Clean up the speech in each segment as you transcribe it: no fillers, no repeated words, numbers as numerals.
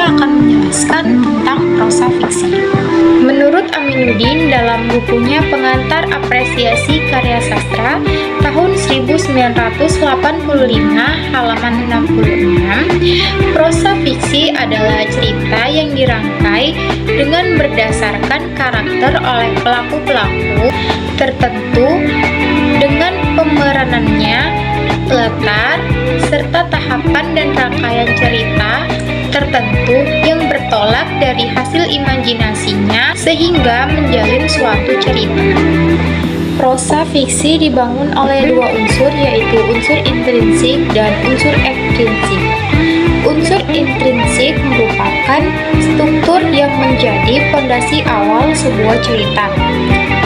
saya akan menjelaskan tentang prosa fiksi. Menurut Aminuddin dalam bukunya Pengantar Apresiasi Karya Sastra tahun 1985 halaman 66, prosa fiksi adalah cerita yang dirangkai dengan berdasarkan karakter oleh pelaku-pelaku tertentu dengan pemeranannya, latar, serta tahapan dan rangkaian cerita tertentu yang bertolak dari hasil imajinasinya sehingga menjalin suatu cerita. Prosa fiksi dibangun oleh dua unsur, yaitu unsur intrinsik dan unsur ekstrinsik. Unsur intrinsik merupakan struktur yang menjadi fondasi awal sebuah cerita.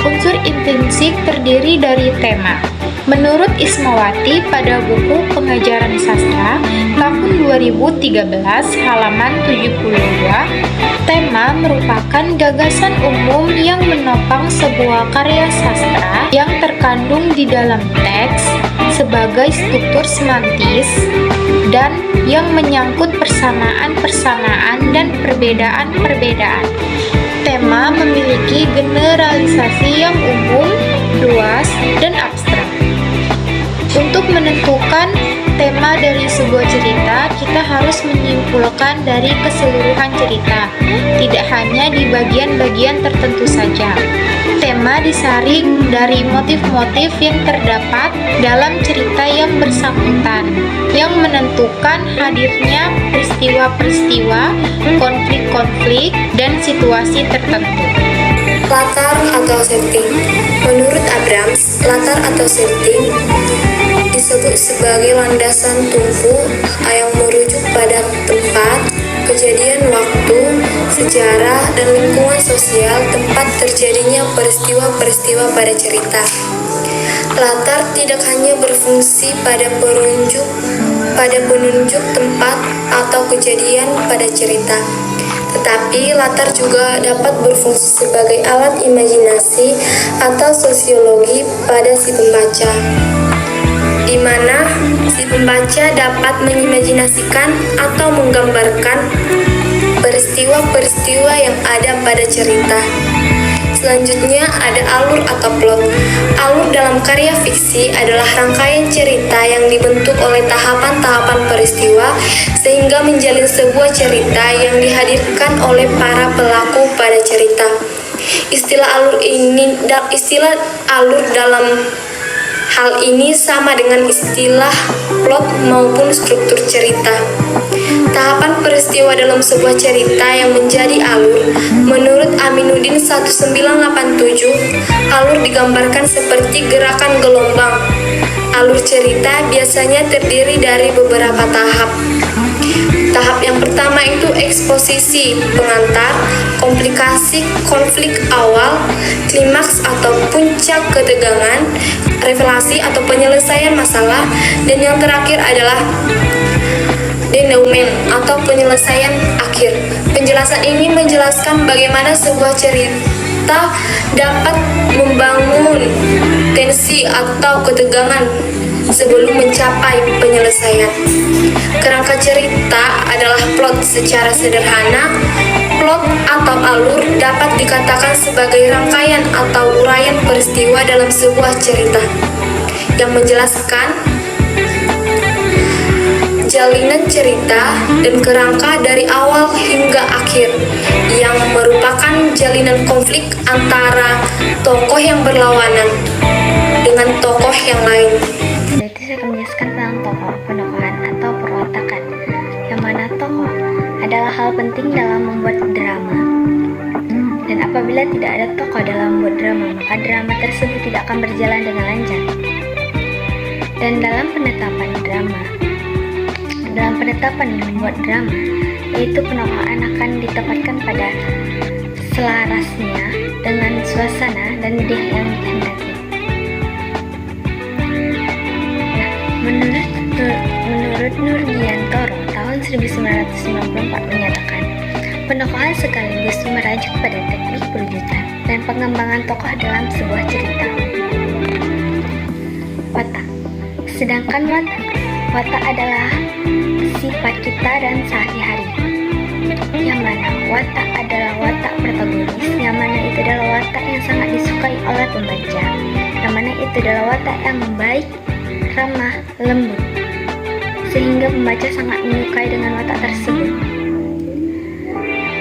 Unsur intrinsik terdiri dari tema. Menurut Ismawati pada buku Pengajaran Sastra tahun 2013 halaman 72, tema merupakan gagasan umum yang menopang sebuah karya sastra yang terkandung di dalam teks sebagai struktur semantis dan yang menyangkut persamaan-persamaan dan perbedaan-perbedaan. Tema memiliki generalisasi yang umum, luas, dan abstrak. Untuk menentukan tema dari sebuah cerita, kita harus menyimpulkan dari keseluruhan cerita, tidak hanya di bagian-bagian tertentu saja. Tema disaring dari motif-motif yang terdapat dalam cerita yang bersangkutan, yang menentukan hadirnya peristiwa-peristiwa, konflik-konflik, dan situasi tertentu. Latar atau setting. Menurut Abrams, latar atau setting disebut sebagai landasan tumpu yang merujuk pada tempat, kejadian waktu, sejarah, dan lingkungan sosial tempat terjadinya peristiwa-peristiwa pada cerita. Latar tidak hanya berfungsi pada penunjuk tempat atau kejadian pada cerita, tetapi latar juga dapat berfungsi sebagai alat imajinasi atau sosiologi pada si pembaca, di mana si pembaca dapat mengimajinasikan atau menggambarkan peristiwa-peristiwa yang ada pada cerita. Selanjutnya ada alur atau plot. Alur dalam karya fiksi adalah rangkaian cerita yang dibentuk oleh tahapan-tahapan peristiwa sehingga menjalin sebuah cerita yang dihadirkan oleh para pelaku pada cerita. Istilah alur dalam hal ini sama dengan istilah plot maupun struktur cerita. Tahapan peristiwa dalam sebuah cerita yang menjadi alur. Menurut Aminuddin 1987, alur digambarkan seperti gerakan gelombang. Alur cerita biasanya terdiri dari beberapa tahap. Tahap yang pertama itu eksposisi, pengantar, komplikasi, konflik awal, klimaks atau puncak ketegangan, revelasi atau penyelesaian masalah, dan yang terakhir adalah denouement atau penyelesaian akhir. Penjelasan ini menjelaskan bagaimana sebuah cerita dapat membangun tensi atau ketegangan sebelum mencapai penyelesaian. Kerangka cerita adalah plot. Secara sederhana, plot atau alur dapat dikatakan sebagai rangkaian atau uraian peristiwa dalam sebuah cerita yang menjelaskan jalinan cerita dan kerangka dari awal hingga akhir, yang merupakan jalinan konflik antara tokoh yang berlawanan dengan tokoh yang lain. Jadi saya akan menjelaskan tentang tokoh, penokohan atau perwatakan, yang mana tokoh adalah hal penting dalam membuat drama. Dan apabila tidak ada tokoh dalam membuat drama, maka drama tersebut tidak akan berjalan dengan lancar. Dan dalam penetapan membuat drama, yaitu penokohan akan ditempatkan pada selarasnya dengan suasana dan ide yang dikehendaki. Menurut Nurgiantoro tahun 1994 menyatakan, penokohan sekaligus merajuk pada teknik perwujudan dan pengembangan tokoh dalam sebuah cerita. Watak. Sedangkan watak adalah sifat kita dan sehari-hari. pembaca, yang mana itu adalah watak yang baik, ramah, lembut, sehingga pembaca sangat menyukai dengan watak tersebut.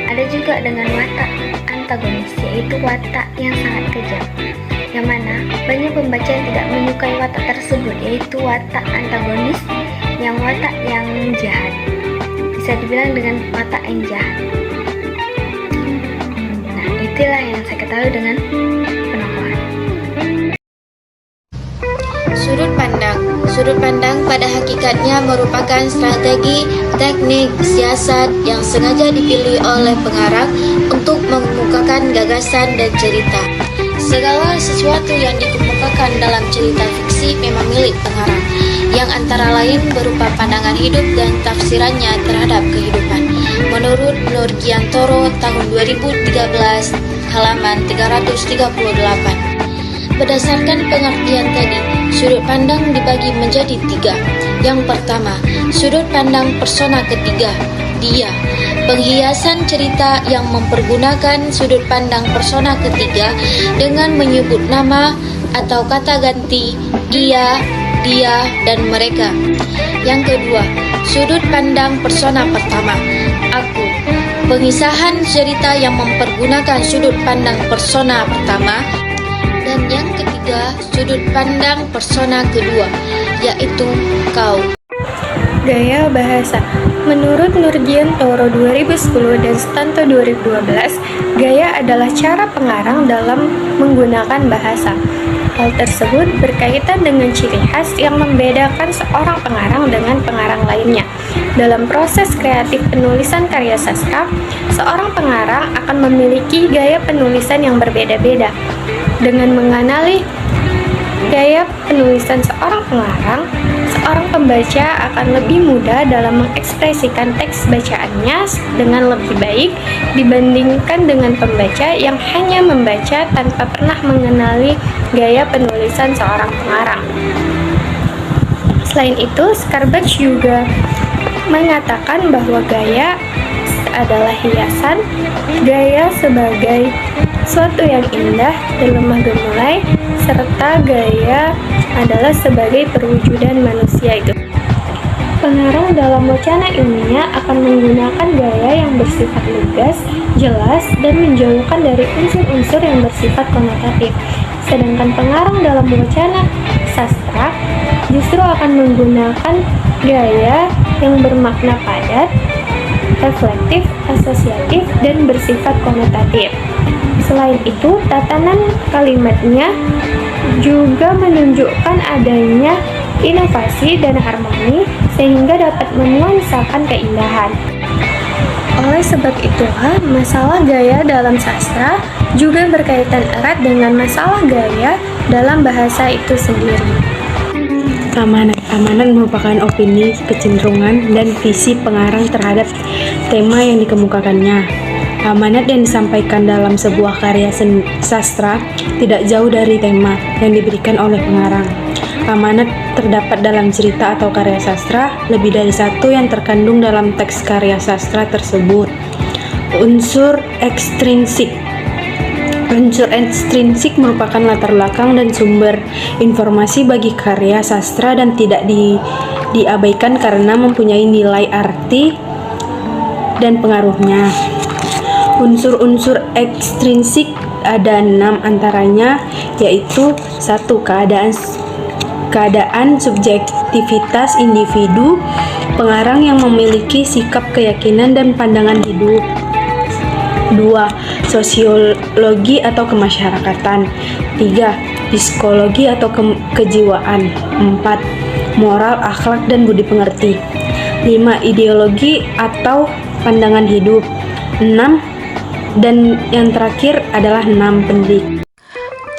Ada juga dengan watak antagonis, yaitu watak yang sangat kejam, yang mana banyak pembaca yang tidak menyukai watak tersebut, yaitu watak antagonis, yang watak yang jahat, bisa dibilang dengan watak yang jahat. Nah, itulah yang saya ketahui dengan penokohan. Sudut pandang. Sudut pandang pada hakikatnya merupakan strategi, teknik, siasat yang sengaja dipilih oleh pengarang untuk mengemukakan gagasan dan cerita. Segala sesuatu yang dikemukakan dalam cerita fiksi memang milik pengarang, yang antara lain berupa pandangan hidup dan tafsirannya terhadap kehidupan. Menurut Nurgiantoro tahun 2013, halaman 338. Berdasarkan pengertian tadi, sudut pandang dibagi menjadi 3. Yang pertama, sudut pandang persona ketiga, dia. Penghiasan cerita yang mempergunakan sudut pandang persona ketiga dengan menyebut nama atau kata ganti ia, dia, dan mereka. Yang kedua, sudut pandang persona pertama, aku. Pengisahan cerita yang mempergunakan sudut pandang persona pertama. Dan yang ketiga, sudut pandang persona kedua, yaitu kau. Gaya bahasa. Menurut Nurgiantoro 2010 dan Stanto 2012, gaya adalah cara pengarang dalam menggunakan bahasa. Hal tersebut berkaitan dengan ciri khas yang membedakan seorang pengarang dengan pengarang lainnya. Dalam proses kreatif penulisan karya sastra, seorang pengarang akan memiliki gaya penulisan yang berbeda-beda. Dengan mengenali gaya penulisan seorang pengarang, seorang pembaca akan lebih mudah dalam mengekspresikan teks bacaannya dengan lebih baik dibandingkan dengan pembaca yang hanya membaca tanpa pernah mengenali gaya penulisan seorang pengarang. Selain itu, Skarbach juga mengatakan bahwa gaya adalah hiasan, gaya sebagai suatu yang indah dan lemah gemulai, serta gaya adalah sebagai perwujudan manusia itu. Pengarang dalam wacana ilmiah akan menggunakan gaya yang bersifat lugas, jelas, dan menjauhkan dari unsur-unsur yang bersifat konotatif. Sedangkan pengarang dalam wacana sastra justru akan menggunakan gaya yang bermakna padat, reflektif, asosiatif, dan bersifat konotatif. Selain itu, tatanan kalimatnya juga menunjukkan adanya inovasi dan harmoni sehingga dapat menuansakan keindahan. Oleh sebab itulah, masalah gaya dalam sastra juga berkaitan erat dengan masalah gaya dalam bahasa itu sendiri. Amanat merupakan opini, kecenderungan, dan visi pengarang terhadap tema yang dikemukakannya. Amanat yang disampaikan dalam sebuah karya sastra tidak jauh dari tema yang diberikan oleh pengarang. Amanat terdapat dalam cerita atau karya sastra lebih dari satu yang terkandung dalam teks karya sastra tersebut. Unsur ekstrinsik merupakan latar belakang dan sumber informasi bagi karya sastra dan tidak diabaikan karena mempunyai nilai arti dan pengaruhnya. Unsur-unsur ekstrinsik ada 6 antaranya, yaitu 1. Keadaan subjektivitas individu, pengarang yang memiliki sikap, keyakinan, dan pandangan hidup. 2. Sosiologi atau kemasyarakatan. 3. Psikologi atau kejiwaan. 4. Moral, akhlak, dan budi pengerti. 5. Ideologi atau pandangan hidup. 6. Dan yang terakhir adalah 6. Pendidik.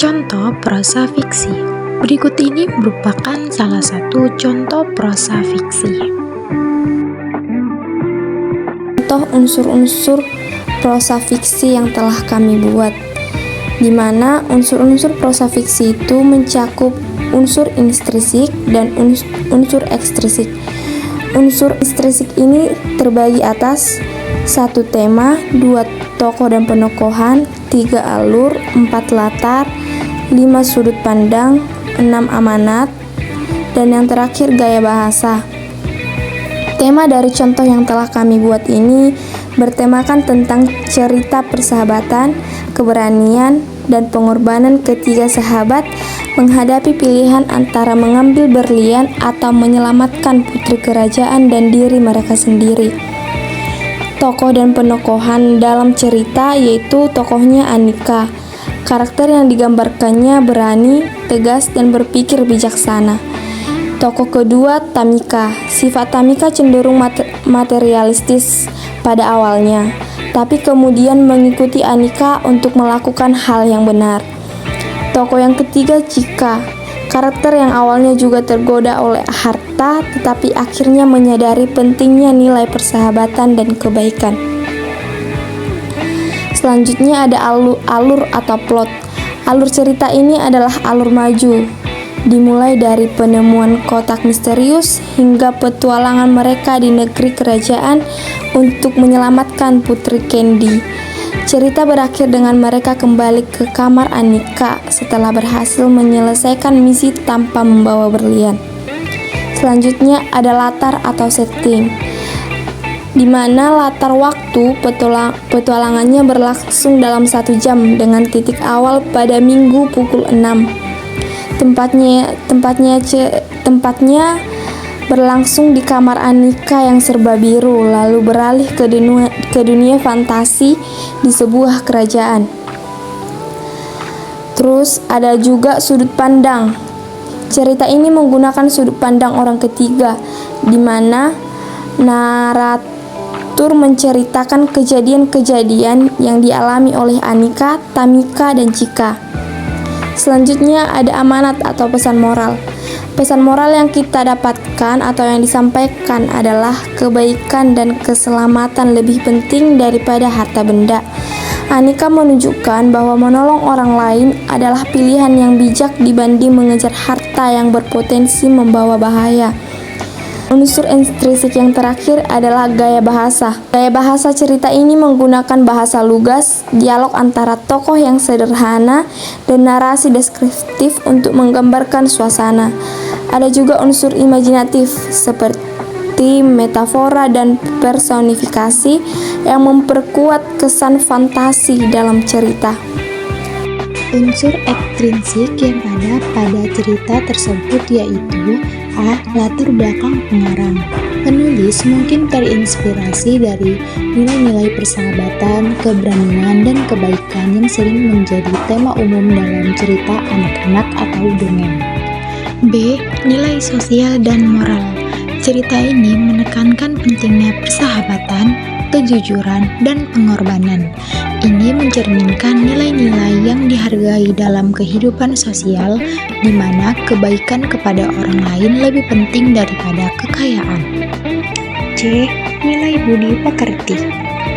Contoh prosa fiksi. Berikut ini merupakan salah satu contoh prosa fiksi. Contoh unsur-unsur prosa fiksi yang telah kami buat, di mana unsur-unsur prosa fiksi itu mencakup unsur intrinsik dan unsur ekstrinsik. Unsur intrinsik ini terbagi atas 1 tema, 2 tokoh dan penokohan, 3 alur, 4 latar, 5 sudut pandang, 6 amanat, dan yang terakhir gaya bahasa. Tema dari contoh yang telah kami buat ini bertemakan tentang cerita persahabatan, keberanian, dan pengorbanan ketiga sahabat menghadapi pilihan antara mengambil berlian atau menyelamatkan putri kerajaan dan diri mereka sendiri. Tokoh dan penokohan dalam cerita yaitu tokohnya Anika. Karakter yang digambarkannya berani, tegas, dan berpikir bijaksana. Tokoh kedua Tamika. Sifat Tamika cenderung materialistis pada awalnya, tapi kemudian mengikuti Anika untuk melakukan hal yang benar. Tokoh yang ketiga Chika. Karakter yang awalnya juga tergoda oleh harta, tetapi akhirnya menyadari pentingnya nilai persahabatan dan kebaikan. Selanjutnya ada alur atau plot. Alur cerita ini adalah alur maju, dimulai dari penemuan kotak misterius hingga petualangan mereka di negeri kerajaan untuk menyelamatkan Putri Candy. Cerita berakhir dengan mereka kembali ke kamar Anika setelah berhasil menyelesaikan misi tanpa membawa berlian. Selanjutnya ada latar atau setting, di mana latar waktu petualangannya berlangsung dalam 1 jam dengan titik awal pada Minggu pukul 6. Tempatnya berlangsung di kamar Anika yang serba biru, lalu beralih ke dunia fantasi di sebuah kerajaan. Terus ada juga sudut pandang. Cerita ini menggunakan sudut pandang orang ketiga, di mana naratur menceritakan kejadian-kejadian yang dialami oleh Anika, Tamika, dan Chika. Selanjutnya ada amanat atau pesan moral. Pesan moral yang kita dapatkan atau yang disampaikan adalah kebaikan dan keselamatan lebih penting daripada harta benda. Anika menunjukkan bahwa menolong orang lain adalah pilihan yang bijak dibanding mengejar harta yang berpotensi membawa bahaya. Unsur intrinsik yang terakhir adalah gaya bahasa. Gaya bahasa cerita ini menggunakan bahasa lugas, dialog antara tokoh yang sederhana, dan narasi deskriptif untuk menggambarkan suasana. Ada juga unsur imajinatif seperti metafora dan personifikasi yang memperkuat kesan fantasi dalam cerita. Unsur ekstrinsik yang ada pada cerita tersebut yaitu A. Latar belakang pengarang. Penulis mungkin terinspirasi dari nilai-nilai persahabatan, keberanian, dan kebaikan yang sering menjadi tema umum dalam cerita anak-anak atau dongeng. B. Nilai sosial dan moral. Cerita ini menekankan pentingnya persahabatan, kejujuran, dan pengorbanan. Ini mencerminkan nilai-nilai yang dihargai dalam kehidupan sosial, di mana kebaikan kepada orang lain lebih penting daripada kekayaan. C. Nilai budi pekerti.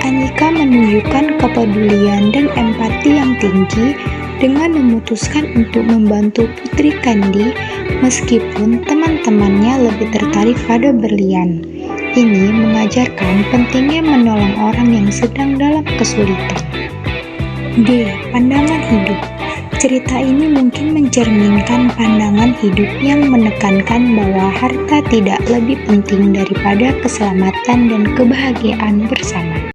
Anika menunjukkan kepedulian dan empati yang tinggi dengan memutuskan untuk membantu Putri Candy meskipun teman-temannya lebih tertarik pada berlian. Ini mengajarkan pentingnya menolong orang yang sedang dalam kesulitan. D. Pandangan hidup. Cerita ini mungkin mencerminkan pandangan hidup yang menekankan bahwa harta tidak lebih penting daripada keselamatan dan kebahagiaan bersama.